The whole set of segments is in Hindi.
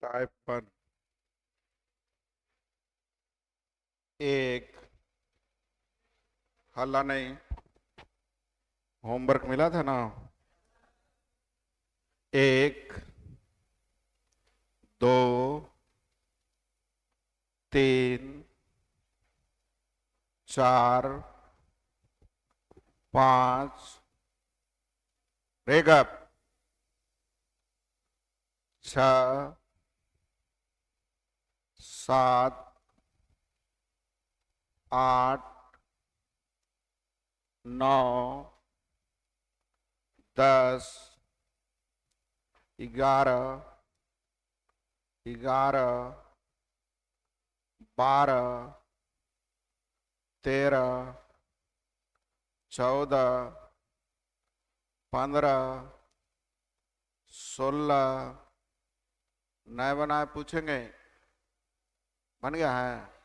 टाइप 1। एक हल्ला नहीं। होमवर्क मिला था ना। एक, दो, तीन, चार, पांच, ब्रेकअप, छ, सात, आठ, नौ, 10, 11, 11, 12, 13, 14, 15, 16। नए बनाए पूछेंगे। बन गया है।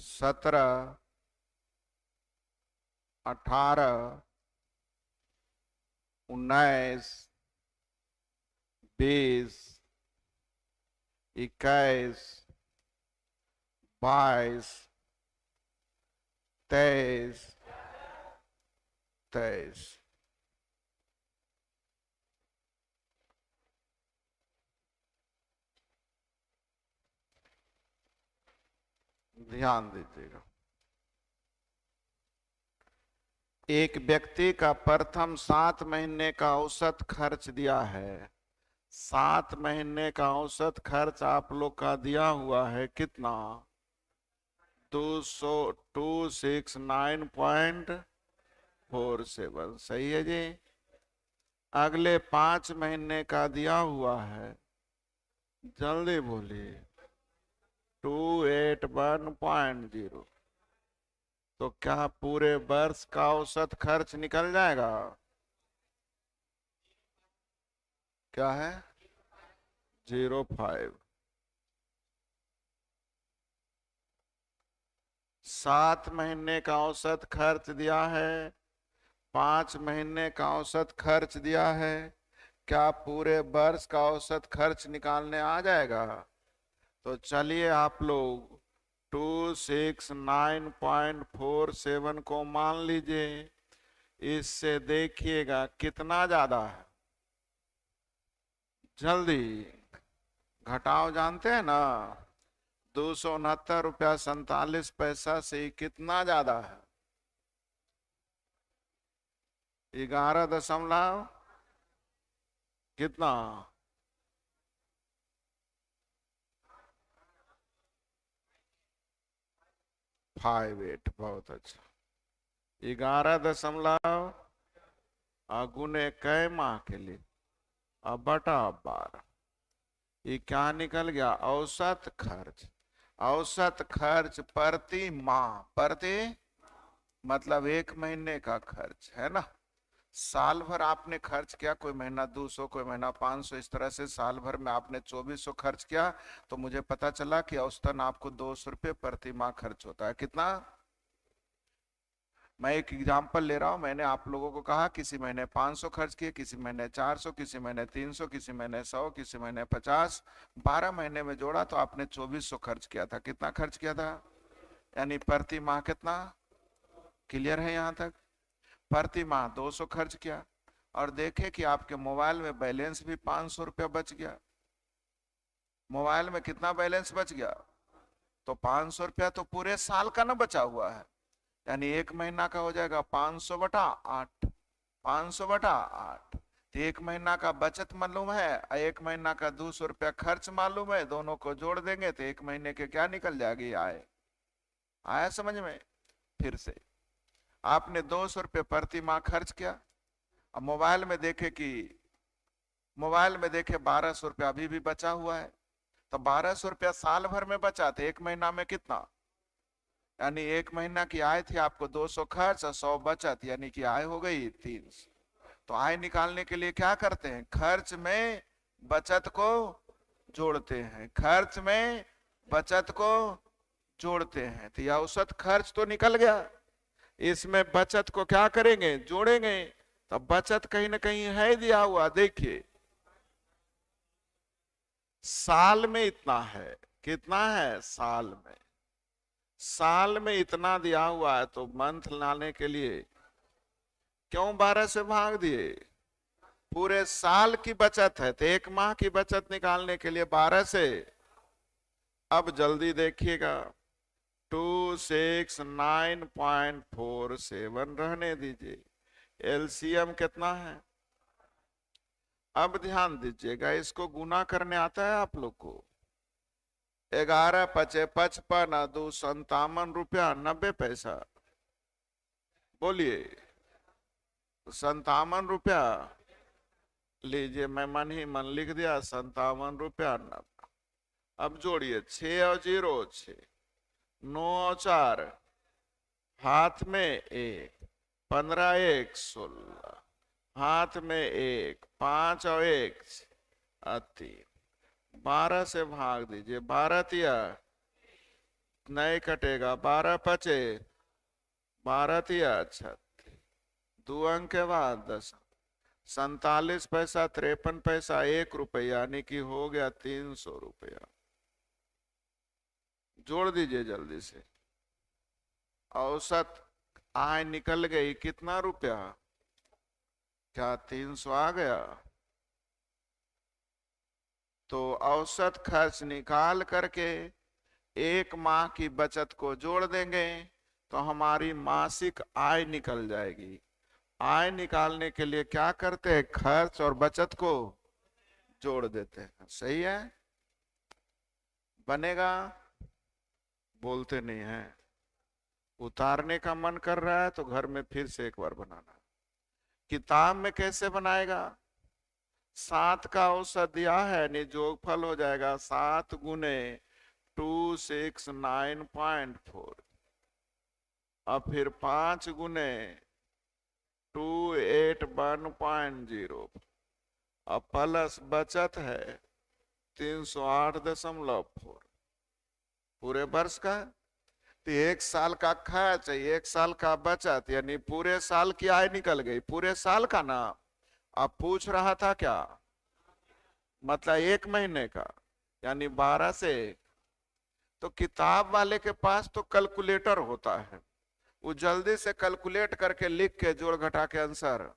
17, 18, 19, 20, 21, 22, 23, 23। ध्यान दीजिएगा। एक व्यक्ति का प्रथम 7 महीने का औसत खर्च दिया है। 7 महीने का औसत खर्च आप लोग का दिया हुआ है कितना? 269.47। सही है जी। अगले 5 महीने का दिया हुआ है, जल्दी बोलिए। 281.0। तो क्या पूरे वर्ष का औसत खर्च निकल जाएगा? क्या है? 05। 7 महीने का औसत खर्च दिया है, 5 महीने का औसत खर्च दिया है। क्या पूरे वर्ष का औसत खर्च निकालने आ जाएगा? तो चलिए आप लोग 269.47 को मान लीजिए। इससे देखिएगा कितना ज्यादा है। जल्दी घटाओ, जानते हैं ना। 269.47 से कितना ज्यादा है? 11 दशमलव कितना? 58। बहुत अच्छा। 11 दशमलव गुने कै माह के लिए अब बटा 12। ये क्या निकल गया? औसत खर्च। औसत खर्च प्रति माह, प्रति मतलब 1 महीने का खर्च है ना। साल भर आपने खर्च किया, कोई महीना 200, कोई महीना 500, इस तरह से साल भर में आपने 2400 खर्च किया। तो मुझे पता चला कि औसतन आपको 200 रुपये प्रति माह खर्च होता है। कितना? मैं एक एग्जांपल ले रहा हूं। मैंने आप लोगों को कहा किसी महीने 500 खर्च किए, किसी महीने 400, किसी महीने 300, किसी महीने 100, किसी महीने 50। 12 महीने में जोड़ा तो आपने 2400 खर्च किया था। कितना खर्च किया था? यानी प्रति माह कितना? क्लियर है यहां तक? प्रति माह 200 खर्च किया और देखे कि आपके मोबाइल में बैलेंस भी 500 रुपया बच गया। मोबाइल में कितना बैलेंस बच गया? तो 500 रुपया तो पूरे साल का ना बचा हुआ है। यानी 1 महीना का हो जाएगा 500/8। 500/8। तो 1 महीना का बचत मालूम है, 1 महीना का 200 रुपया खर्च मालूम है। दोनों को जोड़ देंगे तो 1 महीने के क्या निकल जाएगी? आय। आया समझ में? फिर से आपने 200 रुपये प्रति माह खर्च किया। अब मोबाइल में देखे 1200 रुपया अभी भी बचा हुआ है। तो 1200 रुपया साल भर में बचा, तो 1 महीना में कितना? यानी 1 महीना की आय थी आपको 200 खर्च और 100 बचत, यानी कि आय हो गई 300। तो आय निकालने के लिए क्या करते हैं? खर्च में बचत को जोड़ते हैं। खर्च में बचत को जोड़ते हैं। तो यह औसत खर्च तो निकल गया। इसमें बचत को क्या करेंगे? जोड़ेंगे। तो बचत कहीं ना कहीं है दिया हुआ, देखिए। साल में इतना है। कितना है साल में? साल में इतना दिया हुआ है तो मंथ लाने के लिए क्यों 12 से भाग दिए? पूरे साल की बचत है तो एक माह की बचत निकालने के लिए 12 से। अब जल्दी देखिएगा, 269.47 रहने दीजिए। एलसीएम कितना है? अब ध्यान दीजिएगा, इसको गुना करने आता है आप लोग को? 11 पचे 55 दो 57 रुपया 90 पैसा। बोलिए, 57 रुपया लीजिए, मैं मन ही मन लिख दिया 57 रुपया 90। अब जोड़िए, 6 और 0 6, 9 और 4 हाथ में 1, 15 1 16 हाथ में 1, 5 और 1 3, 12 से भाग दीजिए, 12 तिया नहीं कटेगा, 12 पचे 12 तिया 36, 2 अंक के बाद 10, 47 पैसा 53 पैसा 1 रुपया, यानी कि हो गया 300 रुपया। जोड़ दीजिए जल्दी से। औसत आय निकल गई कितना रुपया? क्या 300 आ गया? तो औसत खर्च निकाल करके एक माह की बचत को जोड़ देंगे तो हमारी मासिक आय निकल जाएगी। आय निकालने के लिए क्या करते हैं? खर्च और बचत को जोड़ देते हैं। सही है? बनेगा? बोलते नहीं है। उतारने का मन कर रहा है तो घर में फिर से एक बार बनाना। किताब में कैसे बनाएगा? 7 का औसत दिया है, नहीं जोगफल हो जाएगा 7 गुने 269.4 और फिर 5 गुने 281.0 और प्लस बचत है 308.4 पूरे वर्ष का। तो 1 साल का खर्च, 1 साल का बचत, यानी पूरे साल की आय निकल गई। पूरे साल का ना, अब पूछ रहा था क्या? मतलब 1 महीने का, यानी 12 से। तो किताब वाले के पास तो कैलकुलेटर होता है, वो जल्दी से कैलकुलेट करके लिख के जोड़ घटा के आंसर,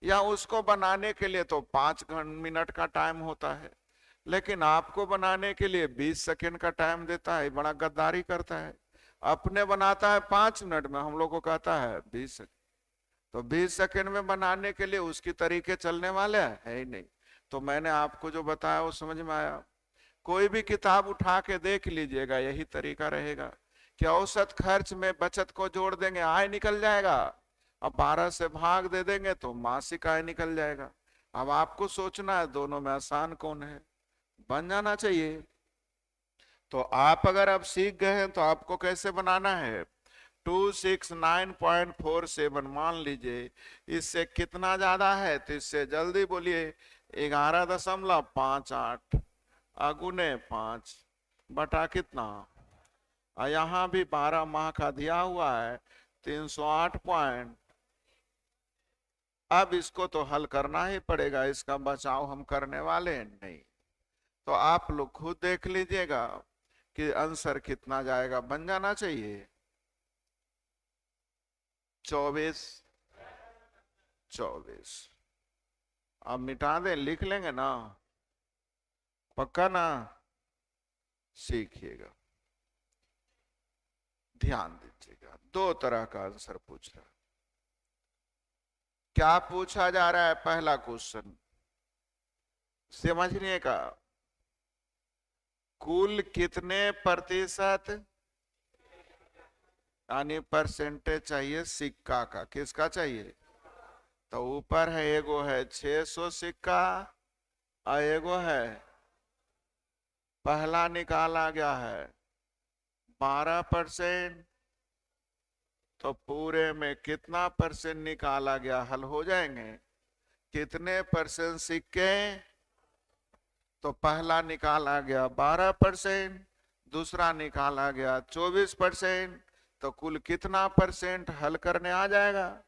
या उसको बनाने के लिए तो 5 मिनट का टाइम होता है, लेकिन आपको बनाने के लिए 20 सेकंड का टाइम देता है। बड़ा गद्दारी करता है। अपने बनाता है 5 मिनट में, हम लोग को कहता है 20 सेकंड। तो 20 सेकंड में बनाने के लिए उसकी तरीके चलने वाले है ही नहीं। तो मैंने आपको जो बताया वो समझ में आया? कोई भी किताब उठा के देख लीजिएगा, यही तरीका रहेगा कि औसत खर्च में बचत को जोड़ देंगे, आय निकल जाएगा। अब 12 से भाग दे देंगे तो मासिक आय निकल जाएगा। अब आपको सोचना है दोनों में आसान कौन है, बन जाना चाहिए। तो आप अगर अब सीख गए हैं तो आपको कैसे बनाना है? 269.47 मान लीजिए, इससे कितना ज्यादा है? तो इससे जल्दी बोलिए, 11.58 अगुने 5 बटा कितना, और यहाँ भी 12 माह का दिया हुआ है 308 पॉइंट। अब इसको तो हल करना ही पड़ेगा, इसका बचाव हम करने वाले नहीं। तो आप लोग खुद देख लीजिएगा कि आंसर कितना जाएगा। बन जाना चाहिए 24। अब मिटा दें, लिख लेंगे ना? पक्का ना? सीखिएगा, ध्यान दीजिएगा। 2 तरह का आंसर पूछ रहा है। क्या पूछा जा रहा है? पहला क्वेश्चन समझने का, कुल कितने प्रतिशत, यानी परसेंटेज चाहिए सिक्का का। किसका चाहिए? तो ऊपर है, एगो है 600 सिक्का और एगो है, पहला निकाला गया है 12%, तो पूरे में कितना परसेंट निकाला गया? हल हो जाएंगे। कितने परसेंट सिक्के? तो पहला निकाला गया 12%, दूसरा निकाला गया 24%, तो कुल कितना परसेंट हल करने आ जाएगा?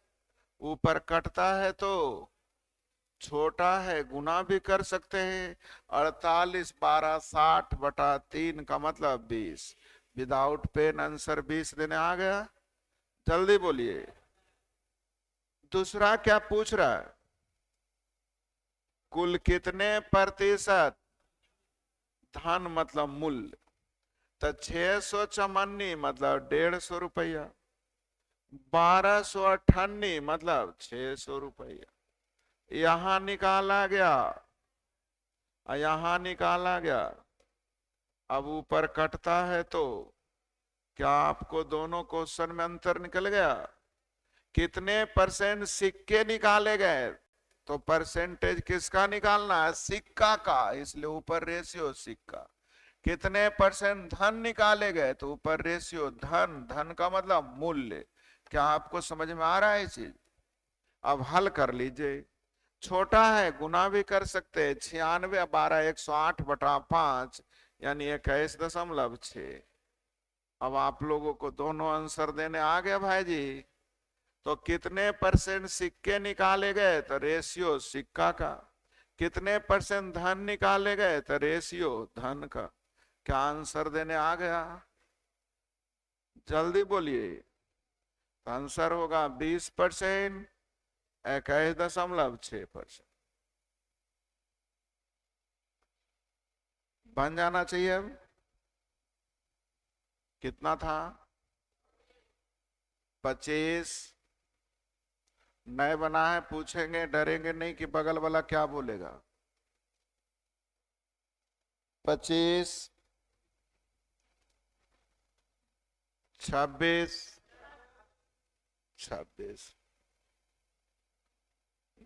ऊपर कटता है तो छोटा है गुना भी कर सकते हैं। 48 12 60/3 का मतलब 20। विदाउट पेन आंसर 20 देने आ गया। जल्दी बोलिए। दूसरा क्या पूछ रहा है? कुल कितने प्रतिशत धन मतलब मूल्य। तो 654 मतलब 150 रुपया। 1298 मतलब 600 रुपया। यहां निकाला गया और यहां निकाला गया। अब ऊपर कटता है तो क्या आपको दोनों क्वेश्चन में अंतर निकल गया? कितने परसेंट सिक्के निकाले गए? तो परसेंटेज किसका निकालना है? सिक्का का, इसलिए ऊपर रेशियो सिक्का। कितने परसेंट धन निकाले गए? तो ऊपर रेशियो धन। धन का मतलब मूल्य। क्या आपको समझ में आ रहा है चीज? अब हल कर लीजिए। छोटा है गुना भी कर सकते हैं। 96 12 108/5 यानी 21.6। अब आप लोगों को दोनों आंसर देने आ गया भाई जी। तो कितने परसेंट सिक्के निकाले गए? तो रेशियो सिक्का का। कितने परसेंट धन निकाले गए? तो रेशियो धन का। क्या आंसर देने आ गया? जल्दी बोलिए। आंसर होगा 20%, 21.6%। बन जाना चाहिए। अब कितना था? 25। नए बना है, पूछेंगे, डरेंगे नहीं कि बगल वाला क्या बोलेगा। 25 26 26।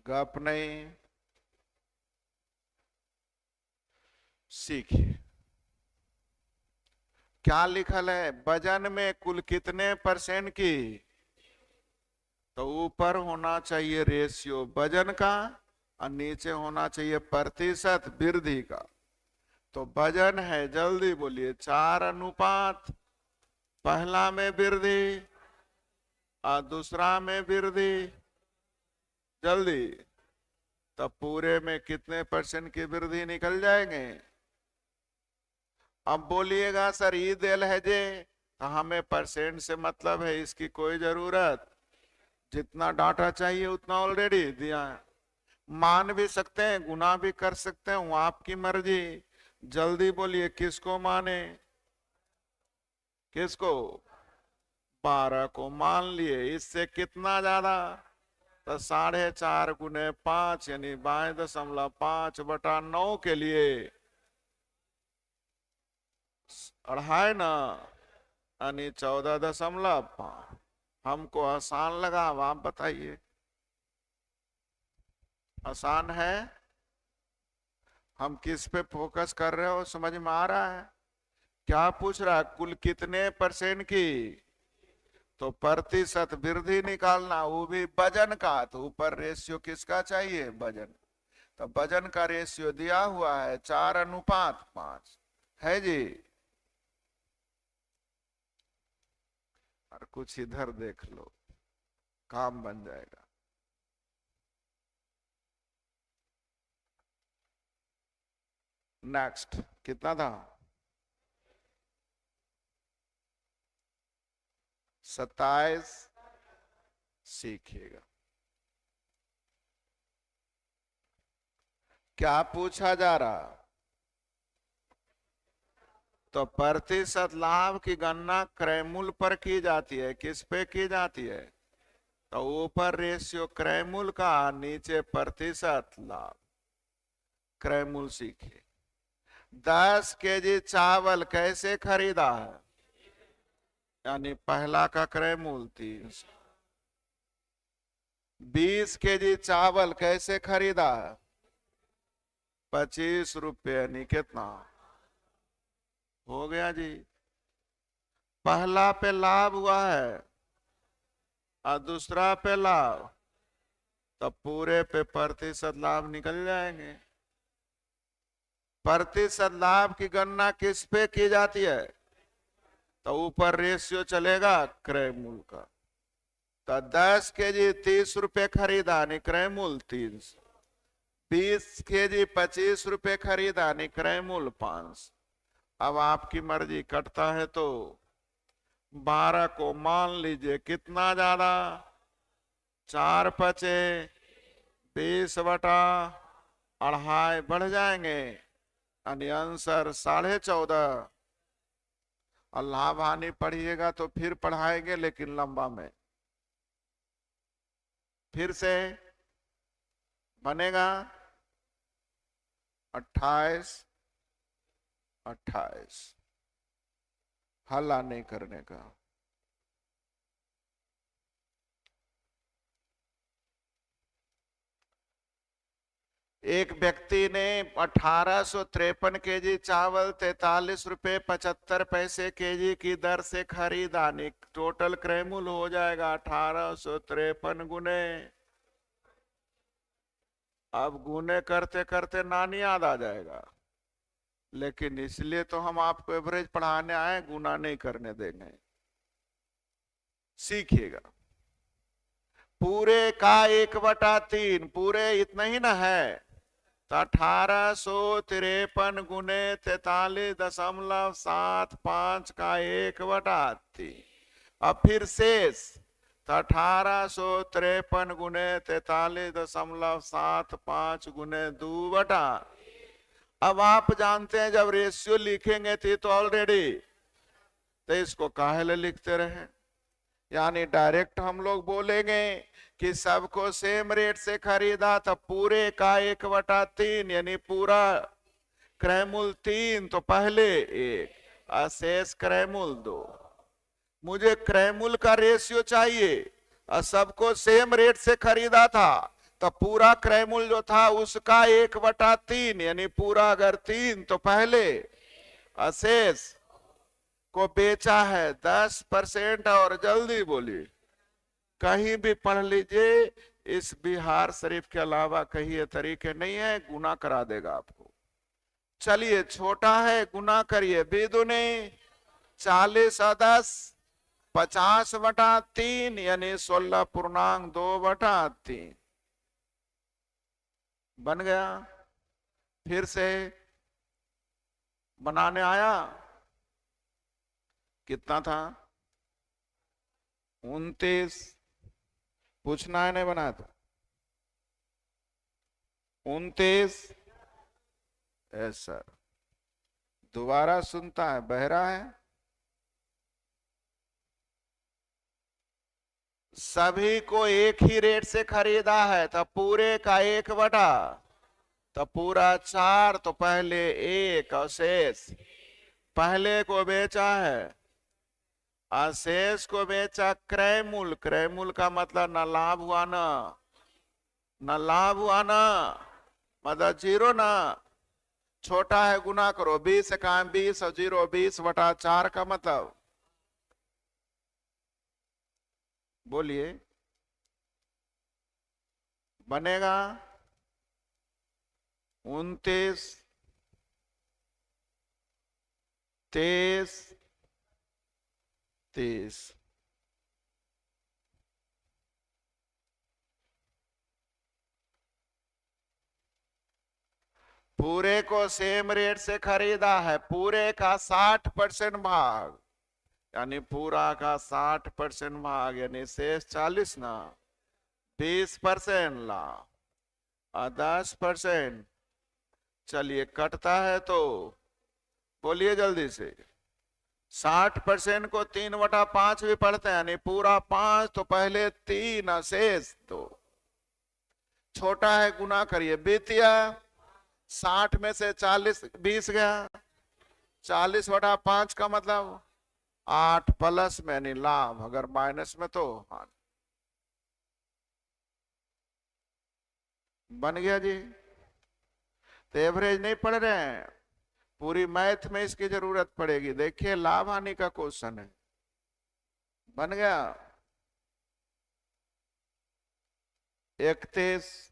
गप नहीं, सीखिए। क्या लिखल है? वजन में कुल कितने परसेंट की? तो ऊपर होना चाहिए रेशियो वजन का और नीचे होना चाहिए प्रतिशत वृद्धि का। तो वजन है, जल्दी बोलिए, 4 अनुपात। पहला में वृद्धि और दूसरा में वृद्धि। जल्दी। तब पूरे में कितने परसेंट की वृद्धि निकल जाएंगे? अब बोलिएगा सर ई देल है जे, तो हमें परसेंट से मतलब है, इसकी कोई जरूरत। जितना डाटा चाहिए उतना ऑलरेडी दिया है। मान भी सकते हैं, गुना भी कर सकते हैं, वो आपकी मर्जी। जल्दी बोलिए, किसको माने? किसको? 12 को मान लिए। इससे कितना ज्यादा? तो 4.5 × 5 यानी 22.5/9 के लिए 2.5 ना, यानी 14.5। हमको आसान लगा, अब आप बताइए। आसान है? हम किस पे फोकस कर रहे हो, समझ में आ रहा है? क्या पूछ रहा है? कुल कितने परसेंट की? तो प्रतिशत वृद्धि निकालना, वो भी वजन का। तो ऊपर रेशियो किसका चाहिए? वजन। तो वजन का रेशियो दिया हुआ है 4 अनुपात 5 है जी। और कुछ इधर देख लो, काम बन जाएगा। नेक्स्ट कितना था? 27। सीखिएगा। क्या पूछा जा रहा? तो प्रतिशत लाभ की गणना क्रय मूल्य पर की जाती है। किस पे की जाती है? तो ऊपर रेशियो क्रय मूल्य का, नीचे प्रतिशत लाभ। क्रय मूल्य सीखिए। 10 केजी चावल कैसे खरीदा है? यानी पहला का क्रय मूल्य 300। 20 केजी चावल कैसे खरीदा है? 25 रुपये। यानी कितना हो गया जी? पहला पे लाभ हुआ है और दूसरा पे लाभ, तब पूरे पे प्रतिशत लाभ निकल जाएंगे। प्रतिशत लाभ की गणना किस पे की जाती है? तो ऊपर रेशियो चलेगा क्रय मूल्य का। तो 10 केजी 30 रुपये खरीदा, यानी क्रय मूल्य 300। 20 kg 25 रुपए खरीदा, नहीं क्रय मूल्य 5। अब आपकी मर्जी, कटता है तो 12 को मान लीजिए कितना ज्यादा, 4 पचे 20 बटा अढ़ाई बढ़ जाएंगे, यानी आंसर 14.5। और लाभ हानि पढ़िएगा तो फिर पढ़ाएंगे, लेकिन लंबा में। फिर से बनेगा 28 28, हल्ला नहीं करने का। एक व्यक्ति ने 1853 केजी चावल 43 रुपए 75 पैसे केजी की दर से खरीदा, टोटल क्रय मूल्य हो जाएगा 1853 गुने। अब गुने करते करते नानी याद आ जाएगा, लेकिन इसलिए तो हम आपको एवरेज पढ़ाने आए, गुना नहीं करने देंगे, सीखिएगा। पूरे का 1/3, पूरे इतना ही ना है, तो 1853 गुने 43.75 का 1/3। अब फिर शेष, तो 1853 गुने 43.75 गुने 2/। अब आप जानते हैं जब रेशियो लिखेंगे थे तो ऑलरेडी, तो इसको काहे लिखते रहे, यानी डायरेक्ट हम लोग बोलेंगे कि सबको सेम रेट से खरीदा, तो पूरे का 1/3, यानी पूरा क्रय मूल्य 3, तो पहले 1, अशेष क्रय मूल्य 2। मुझे क्रय मूल्य का रेशियो चाहिए, और सबको सेम रेट से खरीदा था, तो पूरा क्रय मूल्य जो था उसका 1/3, यानी पूरा अगर 3, तो पहले अशेष को बेचा है 10%। और जल्दी बोलिए, कहीं भी पढ़ लीजिए, इस बिहार शरीफ के अलावा कहीं ये तरीके नहीं है, गुना करा देगा आपको। चलिए, छोटा है गुना करिए, बेदुने 40 और 10 50/3, यानी 16.2/3 बन गया। फिर से बनाने आया, कितना था 29, पूछना है नहीं बनाया तो 29। सर दोबारा सुनता है, बहरा है। सभी को एक ही रेट से खरीदा है, तो पूरे का 1/, तो पूरा 4, तो पहले 1, और शेष पहले को बेचा है, अशेष को बेचा क्रय मूल्य। क्रय मूल्य का मतलब न लाभ हुआ न लाभ हुआ ना, मतलब 0 ना। छोटा है गुना करो, 20 का 20 और 0 20/4 का मतलब, बोलिए बनेगा 29 23 30। पूरे को सेम रेट से खरीदा है, पूरे का 60% भाग, यानी पूरा का 60% भाग, यानी शेष 40 ना, 20% ला और 10%। चलिए कटता है तो बोलिए जल्दी से, 60% को 3/5 भी पढ़ते हैं, यानी पूरा 5, तो पहले 3 शेष 2। छोटा है गुना करिए, बीतिया 60 में से 40 20 गया, 40/5 का मतलब 8 प्लस में, यानी लाभ, अगर माइनस में तो हानि। बन गया जी। तो एवरेज नहीं पढ़ रहे हैं, पूरी मैथ में इसकी जरूरत पड़ेगी। देखिए लाभ हानि का क्वेश्चन है, बन गया 31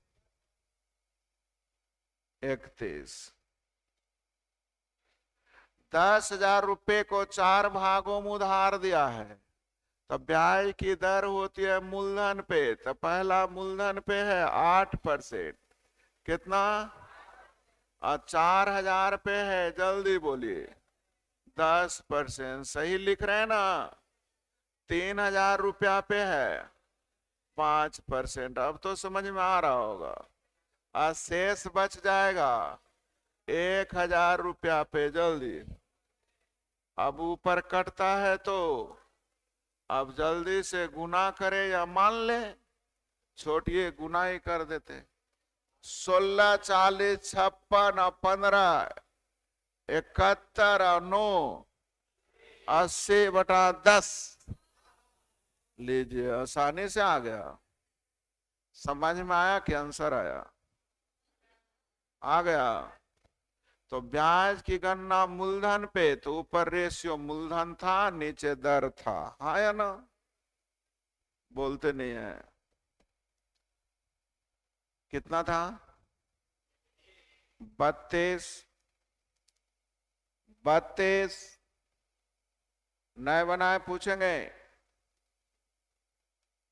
10,000 रुपए को 4 भागों में उधार दिया है, तो ब्याज की दर होती है मूलधन पे, तो पहला मूलधन पे है 8%, कितना? 4,000 पे है, जल्दी बोलिए। 10% सही लिख रहे हैं ना? 3,000 रुपया पे है, 5%। अब तो समझ में आ रहा होगा। और शेष बच जाएगा 1,000 रुपया पे, जल्दी। अब ऊपर कटता है तो अब जल्दी से गुना करे या मान ले, छोटिए गुना ही कर देते। 16, 40, 56 और 15, 71 और 9, 80/10। लीजिए, आसानी से आ गया। समझ में आया कि आंसर आया? आ गया। तो ब्याज की गणना मूलधन पे, तो ऊपर रेशियो मूलधन था, नीचे दर था, हाँ या ना? बोलते नहीं है। कितना था? 32। 32 नए बनाए, पूछेंगे?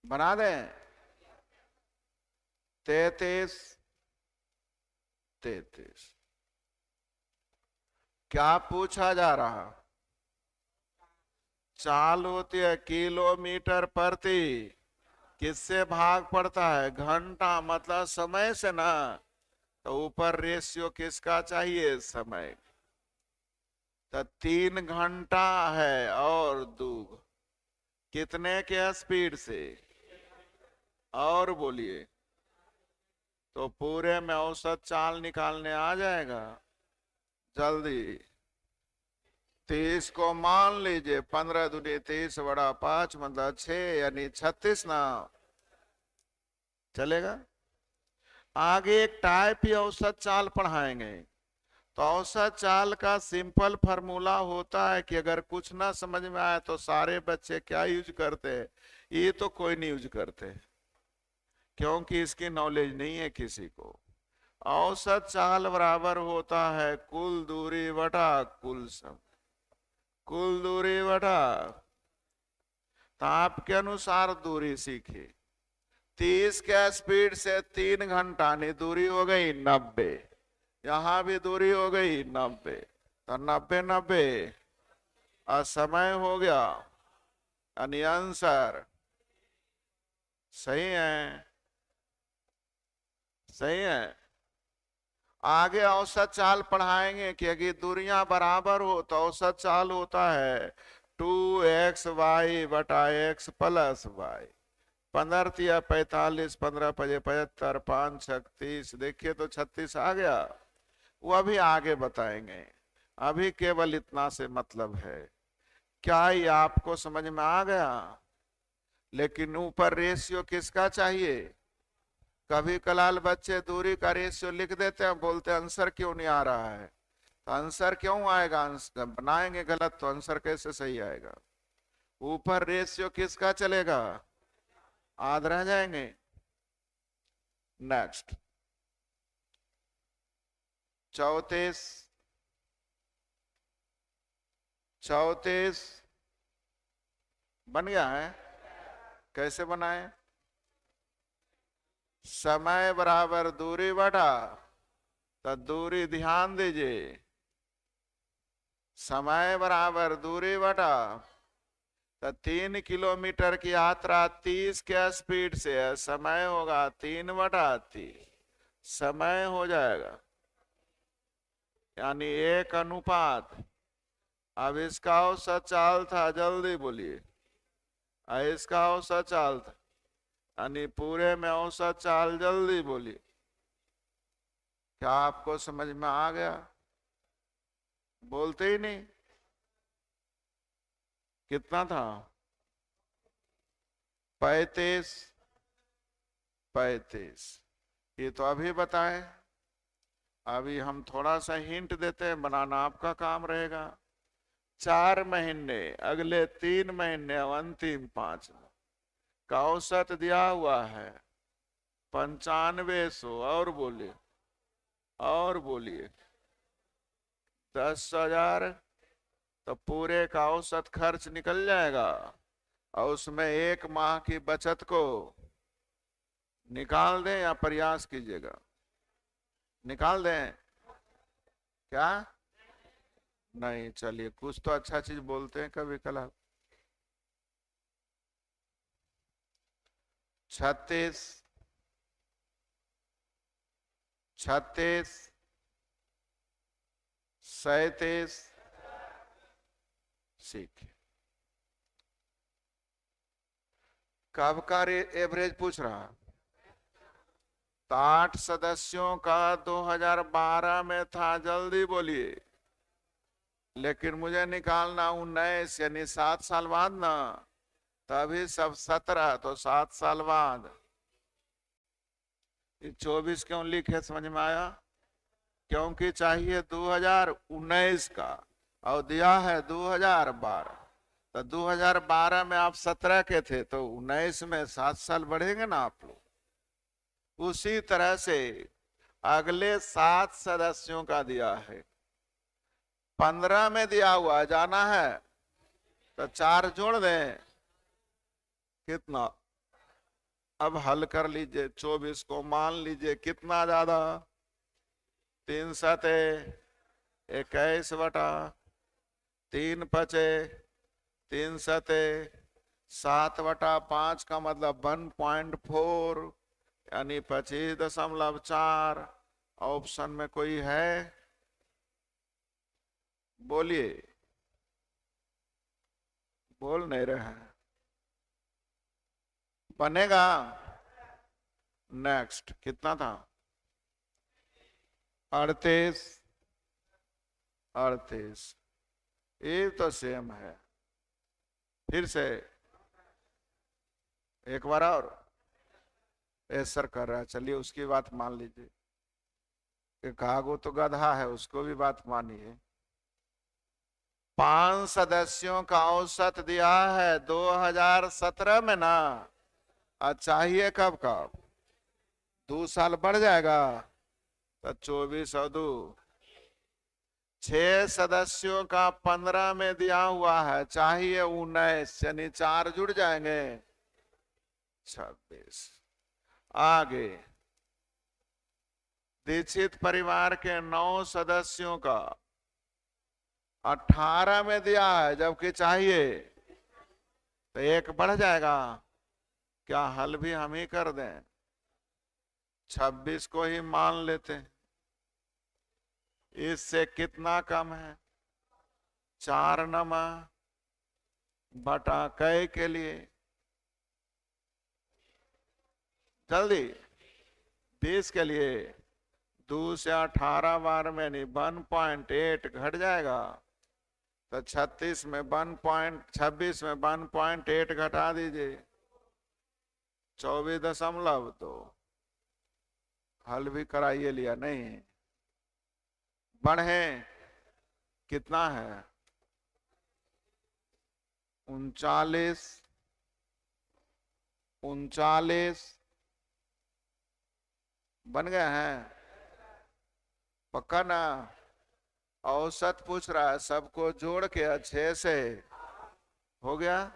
बना दें? 33। 33 क्या पूछा जा रहा? चाल होती है किलोमीटर प्रति, किससे भाग पड़ता है? घंटा, मतलब समय से ना। तो ऊपर रेशियो किसका चाहिए? समय। तो 3 घंटा है और 2, कितने के स्पीड से? और बोलिए। तो पूरे में औसत चाल निकालने आ जाएगा, जल्दी। 30 को मान लीजिए, 15 दूनी 30/5 मतलब 6, यानी 36 ना। चलेगा? आगे एक टाइप ही औसत चाल पढ़ाएंगे। तो औसत चाल का सिंपल फार्मूला होता है कि अगर कुछ ना समझ में आए तो सारे बच्चे क्या यूज करते हैं? ये तो कोई नहीं यूज करते, क्योंकि इसकी नॉलेज नहीं है किसी को। औसत चाल बराबर होता है कुल दूरी बटा कुल समय। कुल दूरी बटा, तो आपके अनुसार दूरी सीखिए। 30 के स्पीड से 3 घंटा, नहीं दूरी हो गई 90। यहां भी दूरी हो गई 90, तो 90 90 और समय हो गया, यानी आंसर सही है। सही है। आगे औसत चाल पढ़ाएंगे कि अगर दूरियां बराबर हो तो औसत चाल होता है 2xy/x + y। 15 या 45, 15 5 75, 5 36, देखिए तो 36 आ गया। वो अभी आगे बताएंगे, अभी केवल इतना से मतलब है। क्या ये आपको समझ में आ गया? लेकिन ऊपर रेशियो किसका चाहिए? कभी कलाल बच्चे दूरी का रेशियो लिख देते हैं, बोलते हैं आंसर क्यों नहीं आ रहा है। तो आंसर क्यों आएगा? आंसर बनाएंगे गलत तो आंसर कैसे सही आएगा? ऊपर रेशियो किसका चलेगा? याद रह जाएंगे। नेक्स्ट 34। 34 बन गया है। कैसे बनाए? समय बराबर दूरी बटा, तो दूरी ध्यान दीजिए, समय बराबर दूरी बटा, तो 3 किलोमीटर की यात्रा 30 के स्पीड से है, समय होगा 3/30, समय हो जाएगा, यानी 1 अनुपात। अब इसका औसत चाल था, जल्दी बोलिए। इसका औसत चाल था, यानी पूरे में औसत चाल, जल्दी बोलिए। क्या आपको समझ में आ गया? बोलते ही नहीं। कितना था? 35। 35 ये तो अभी बताए। अभी हम थोड़ा सा हिंट देते हैं, बनाना आपका काम रहेगा। 4 महीने, अगले 3 महीने, अंतिम 5 का औसत दिया हुआ है 9500। और बोलिए, और बोलिए। 10,000, तो पूरे का औसत खर्च निकल जाएगा, और उसमें 1 माह की बचत को निकाल दें या प्रयास कीजिएगा। निकाल दें क्या? नहीं, चलिए कुछ तो अच्छा चीज बोलते हैं कभी कला। 36, 36, 37। सीख। कब का एवरेज पूछ रहा? तो 8 सदस्यों का 2012 में था, जल्दी बोलिए। लेकिन मुझे निकालना 19, यानी 7 साल बाद ना। तभी सब 17, तो 7 साल बाद। 24 क्यों लिखे, समझ में आया? क्योंकि चाहिए 2019 का, और दिया है 2012। तो 2012 में आप 17 के थे, तो 19 में 7 साल बढ़ेंगे ना आप लोग। उसी तरह से अगले 7 सदस्यों का दिया है, 15 में दिया हुआ जाना है, तो 4 जोड़ दें, कितना? अब हल कर लीजिए। 24 को मान लीजिए कितना ज्यादा, 3 सते 21 बटा 3 पचे 3 सते 7/5 का मतलब 1.4, यानी 25.4। ऑप्शन में कोई है? बोलिए। बोल नहीं रहे हैं। बनेगा। नेक्स्ट कितना था? 38, 38। ये तो सेम है। फिर से एक बार और ऐसर कर रहा है, चलिए उसकी बात मान लीजिए। कागो तो गधा है, उसको भी बात मानिए। 5 सदस्यों का औसत दिया है 2017 में ना। चाहिए कब कब? 2 साल बढ़ जाएगा, तो 24 और 2। 6 सदस्यों का 15 में दिया हुआ है, चाहिए 19, यानी 4 जुड़ जाएंगे, 26। आगे दीक्षित परिवार के 9 सदस्यों का 18 में दिया है, जबकि चाहिए, तो 1 बढ़ जाएगा। क्या हल भी हम ही कर दें? 26 को ही मान लेते हैं। इससे कितना कम है? 4 नमा बटा कै के लिए, जल्दी 20 के लिए 2 से 18 बार में नहीं 1.8 घट जाएगा, तो 26 में 1.8 घटा दीजिए, 24.2। हल भी कराइए, लिया नहीं? बढ़े कितना है? 39, 39 बन गए हैं। पक्का ना? औसत पूछ रहा है, सबको जोड़ के अच्छे से हो गया।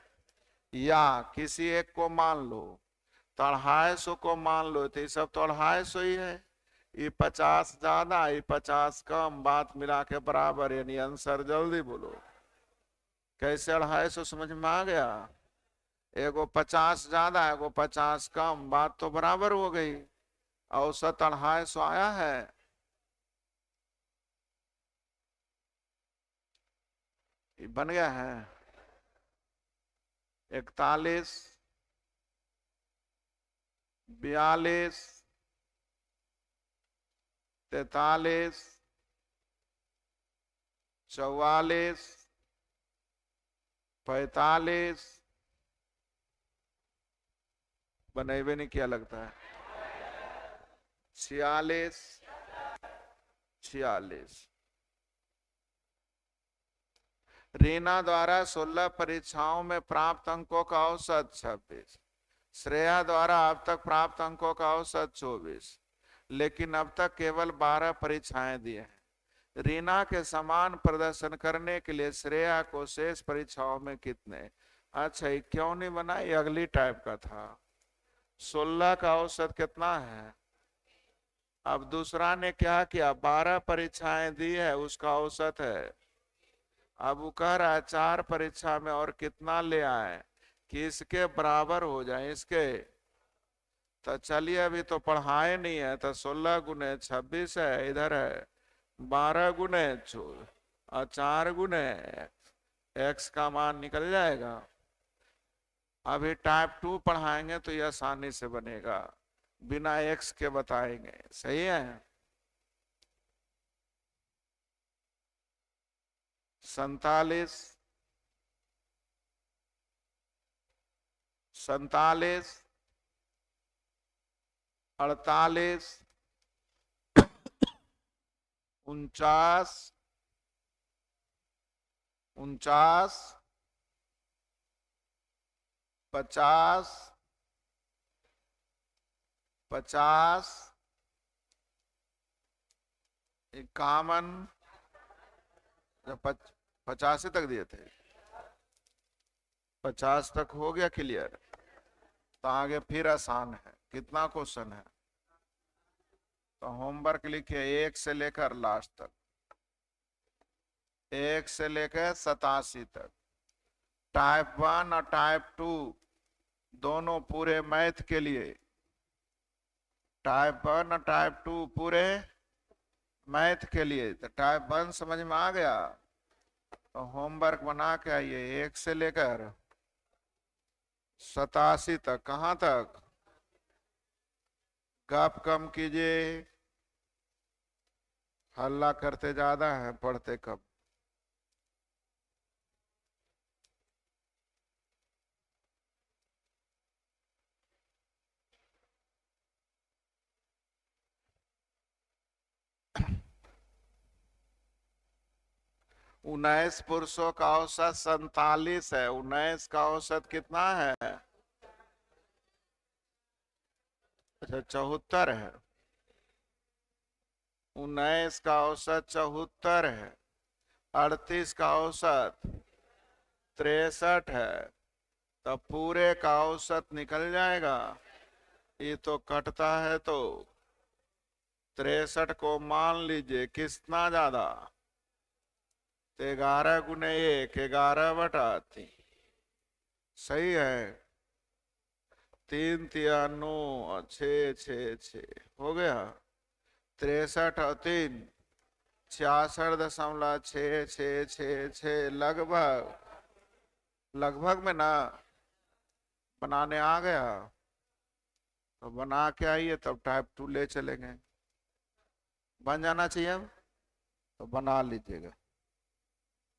या किसी एक को मान लो, तो 250 को मान लो, तो ये सब तो 250 ही है। ये 50 ज्यादा, ये 50 कम, बात मिला के बराबर, यानी आंसर जल्दी बोलो। कैसे 250 समझ में आ गया? एगो 50 ज्यादा, एगो 50 कम, बात तो बराबर हो गई। औसत 250 आया है। ये बन गया है। 41, 42, 43, 44, 45। बनेबे नहीं किया लगता है। 46, 46। रीना द्वारा 16 परीक्षाओं में प्राप्त अंकों का औसत 26। श्रेया द्वारा अब तक प्राप्त अंकों का औसत 24, लेकिन अब तक केवल 12 परीक्षाएं दी हैं। रीना के समान प्रदर्शन करने के लिए श्रेया को शेष परीक्षाओं में कितने? अच्छा, ये क्यों नहीं बना? ये अगली टाइप का था। 16 का औसत कितना है? अब दूसरा ने क्या किया, 12 परीक्षाएं दी है, उसका औसत है। अब वो कह रहा है 4 परीक्षा में और कितना ले आए कि इसके बराबर हो जाए इसके। तो चलिए, अभी तो पढ़ाए नहीं है, तो 16 × 26 है, इधर है 12 × और 4 x का मान निकल जाएगा। अभी टाइप 2 पढ़ाएंगे तो ये आसानी से बनेगा, बिना x के बताएंगे। सही है। 47, 47, 48, 49, 49, 50, 50, 51, जब 85 तक दिए थे, 50 तक हो गया क्लियर। तो आगे फिर आसान है। कितना क्वेश्चन है, तो होमवर्क लिखिए 1 से लेकर लास्ट तक, 1 से लेकर 87 तक। टाइप 1 और टाइप 2 दोनों पूरे मैथ के लिए, टाइप 1 और टाइप 2 पूरे मैथ के लिए। तो टाइप 1 समझ में आ गया, तो होमवर्क बना के आइए 1 से लेकर 87 तक। कहाँ तक? गप कम कीजिए, हल्ला करते ज्यादा है, पढ़ते कम। उन्नीस पुरुषों का औसत 47 है, 19 का औसत कितना है? अच्छा 74 है। 19 का औसत 74 है, 38 का औसत 63 है, तब पूरे का औसत निकल जाएगा। ये तो कटता है, तो 63 को मान लीजिए कितना ज्यादा, 11 × 1, 11/3। सही है। 3 × 9, 6, 6, 6 हो गया। 63 और 3 66.666, लगभग लगभग में ना बनाने आ गया। तो बना के आइए, तब टाइप 2 ले चलेंगे। बन जाना चाहिए अब, तो बना लीजिएगा।